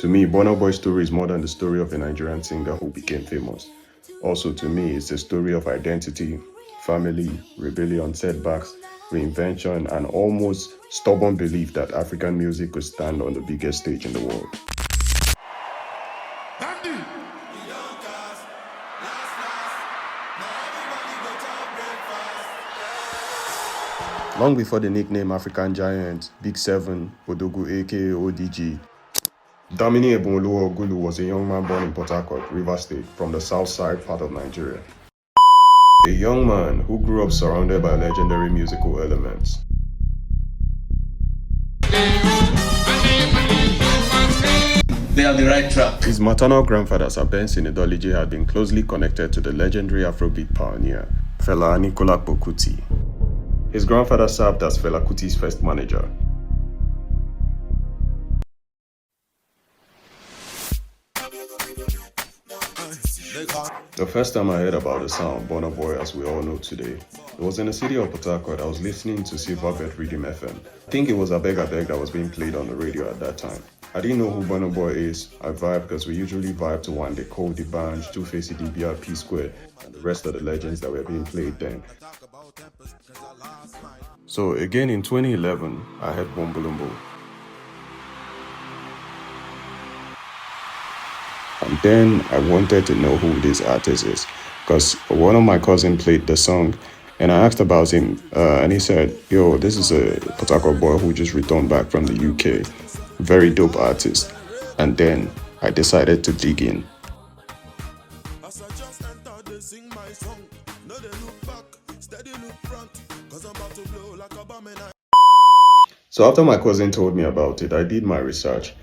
To me, Burna Boy's story is more than the story of a Nigerian singer who became famous. Also, to me, it's a story of identity, family, rebellion, setbacks, reinvention, and almost stubborn belief that African music could stand on the biggest stage in the world. Long before the nickname African Giant, Big Seven, Odogu aka ODG, Damini Ebunoluwa Ogulu was a young man born in Port Harcourt, Rivers State, from the south side part of Nigeria. A young man who grew up surrounded by legendary musical elements. They are the right track. His maternal grandfather, Sir Benson Idolije, had been closely connected to the legendary Afrobeat pioneer, Fela Anikulapo Kuti. His grandfather served as Fela Kuti's first manager. The first time I heard about the sound, Burna Boy, as we all know today, it was in the city of Port Harcourt. I was listening to Silver Bed Rhythm FM. I think it was Abeg Abeg that was being played on the radio at that time. I didn't know who Burna Boy is. I vibed because we usually vibe to one they called the band, Two-Face DBR, P Square, and the rest of the legends that were being played then. So again in 2011, I heard Bombolombo. And then I wanted to know who this artist is because one of my cousins played the song and I asked about him and he said, yo, this is a Port Harcourt boy who just returned back from the UK. Very dope artist. And then I decided to dig in. So after my cousin told me about it, I did my research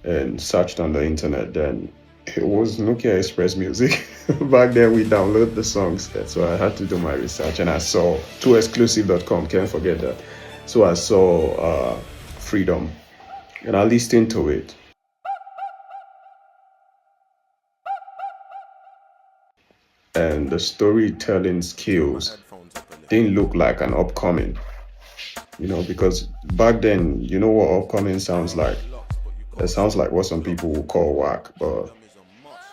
and searched on the internet. Then it was Nokia Express Music. Back then we download the songs. So I had to do my research and I saw 2exclusive.com, can't forget that. So I saw Freedom and I listened to it. And the storytelling skills didn't look like an upcoming, because back then, you know what upcoming sounds like? It sounds like what some people would call whack, but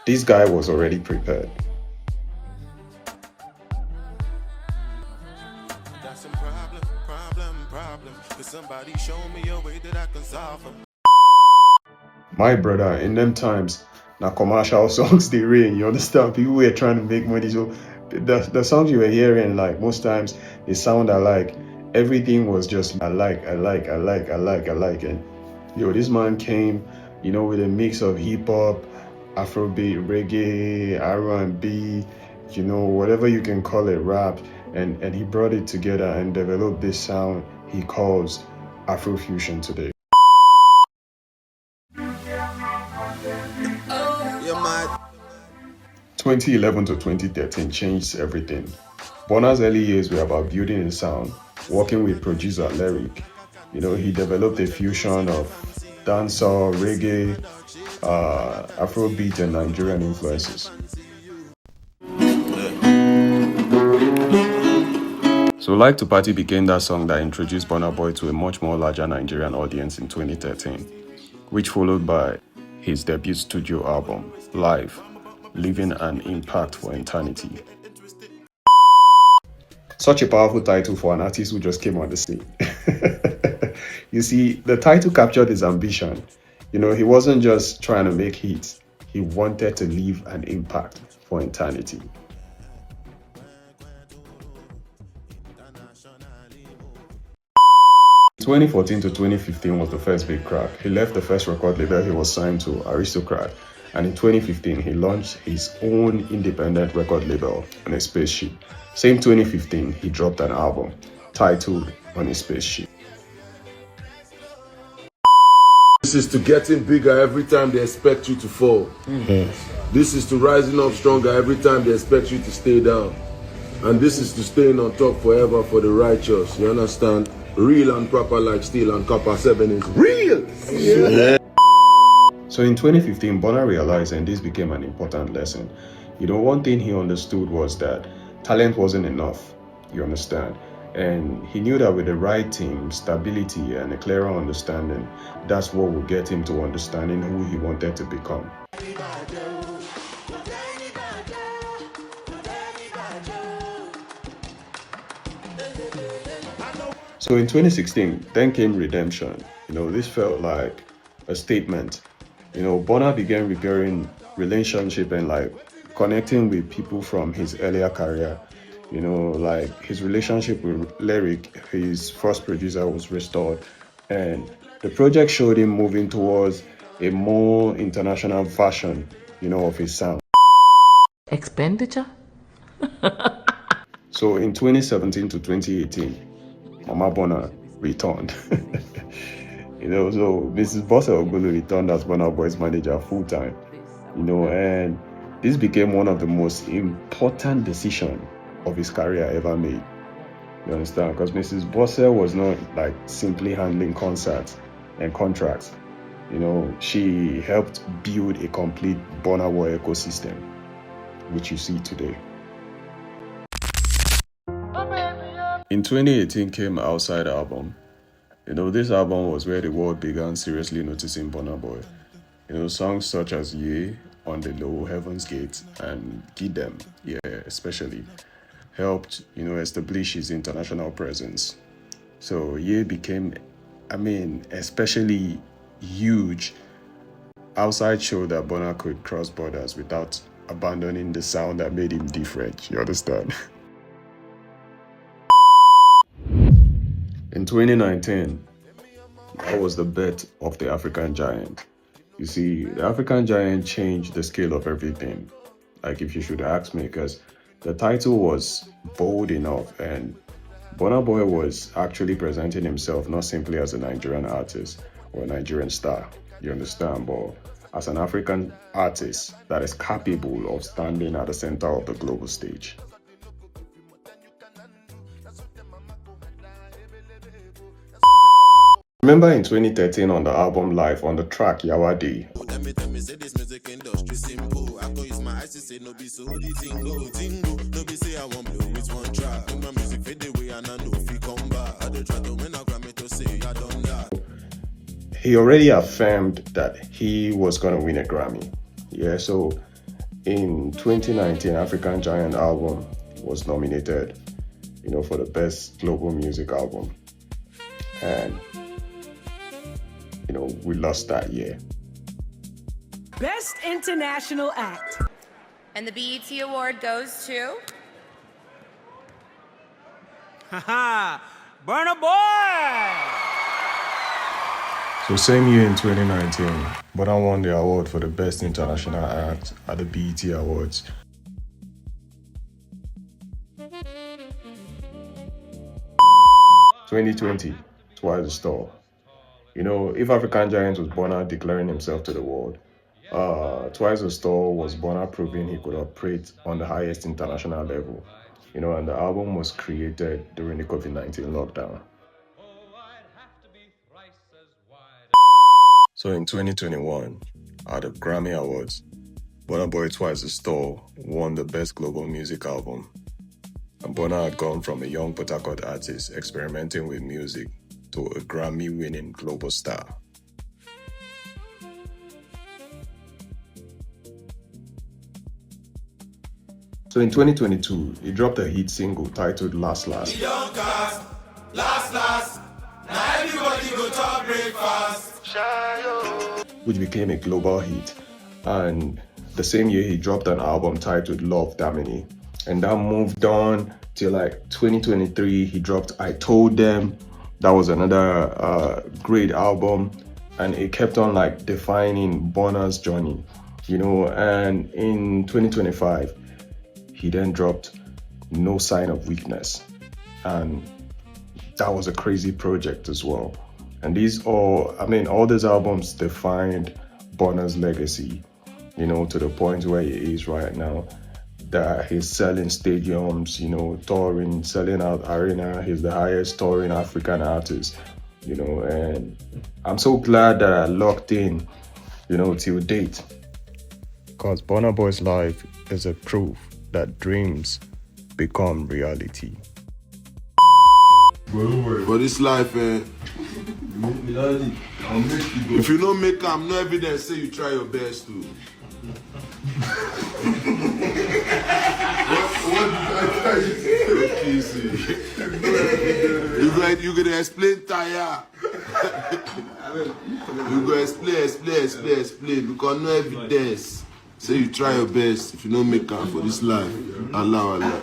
this guy was already prepared. My brother, in them times, now commercial songs they rain, you understand? People were trying to make money, so the songs you were hearing, like most times, they sound alike. Everything was just alike, and this man came, with a mix of hip hop, Afrobeat, reggae, R&B, whatever you can call it, rap, and he brought it together and developed this sound he calls Afrofusion today. 2011 to 2013 changed everything. Burna's early years were about building his sound, working with producer Lyric. He developed a fusion of dancehall, reggae, Afrobeat, and Nigerian influences. So Like to Party became that song that introduced Burna Boy to a much more larger Nigerian audience in 2013, which followed by his debut studio album, Live, Leaving an Impact for Eternity. Such a powerful title for an artist who just came on the scene. You see, the title captured his ambition. He wasn't just trying to make hits. He wanted to leave an impact for eternity. From 2014 to 2015 was the first big crack. He left the first record label he was signed to, Aristocrat, and in 2015 he launched his own independent record label on a spaceship. Same 2015, he dropped an album titled On a Spaceship. This is to getting bigger every time they expect you to fall. Mm-hmm. This is to rising up stronger every time they expect you to stay down. And this is to staying on top forever for the righteous. You understand? Real and proper like steel and copper 7 is real. Yeah. So in 2015, Burna realized, and this became an important lesson. One thing he understood was that talent wasn't enough. You understand? And he knew that with the right team, stability, and a clearer understanding, that's what would get him to understanding who he wanted to become. So in 2016, then came Redemption. This felt like a statement. Burna began repairing relationship and like connecting with people from his earlier career. Like his relationship with Lyric, his first producer, was restored, and the project showed him moving towards a more international version, of his sound. Expenditure? So in 2017 to 2018, Mama Burna returned. So Mrs. Bossa Ogulu returned as Burna Boy's manager full-time. And this became one of the most important decisions of his career ever made. You understand? Because Mrs. Bossa was not like simply handling concerts and contracts. She helped build a complete Burna Boy ecosystem, which you see today. In 2018 came Outside album. This album was where the world began seriously noticing Burna Boy. Songs such as Ye, On the Low, Heaven's Gate, and Give Them, especially, helped, establish his international presence. So Ye became, especially huge. Outside showed that Burna could cross borders without abandoning the sound that made him different. You understand? In 2019, that was the birth of the African Giant. You see, the African Giant changed the scale of everything. Like, if you should ask me, because the title was bold enough, and Burna Boy was actually presenting himself not simply as a Nigerian artist or a Nigerian star, you understand, but as an African artist that is capable of standing at the center of the global stage. Remember in 2013 on the album Live, on the track Yawadi, he already affirmed that he was going to win a Grammy. So in 2019, African Giant album was nominated, for the best global music album. And we lost that year. Best International Act. And the BET Award goes to... Haha, Burna Boy! So same year in 2019, Burna won the award for the Best International Act at the BET Awards. (2020) Twice the Star. If African Giant was Burna declaring himself to the world, Twice the Star was Burna proving he could operate on the highest international level. And the album was created during the COVID-19 lockdown. So in 2021, at the Grammy Awards, Burna Boy Twice the Star won the Best Global Music Album. And Burna had gone from a young Port Harcourt artist experimenting with music to a Grammy-winning global star. So in 2022, he dropped a hit single titled Last Last. Which became a global hit. And the same year, he dropped an album titled Love Damini. And that moved on till like 2023, he dropped I Told Them. That was another great album, and it kept on like defining Burna's journey, and in 2025, he then dropped No Sign of Weakness, and that was a crazy project as well. And all these albums defined Burna's legacy, to the point where he is right now, that he's selling stadiums, touring, selling out arena. He's the highest touring African artist, and I'm so glad that I locked in, till date. Because Burna Boy's life is a proof that dreams become reality. For this life, if you don't make no evidence, say you try your best to. You gonna explain tire. You go explain because no evidence. Say you try your best. If you don't make for this life, Allah.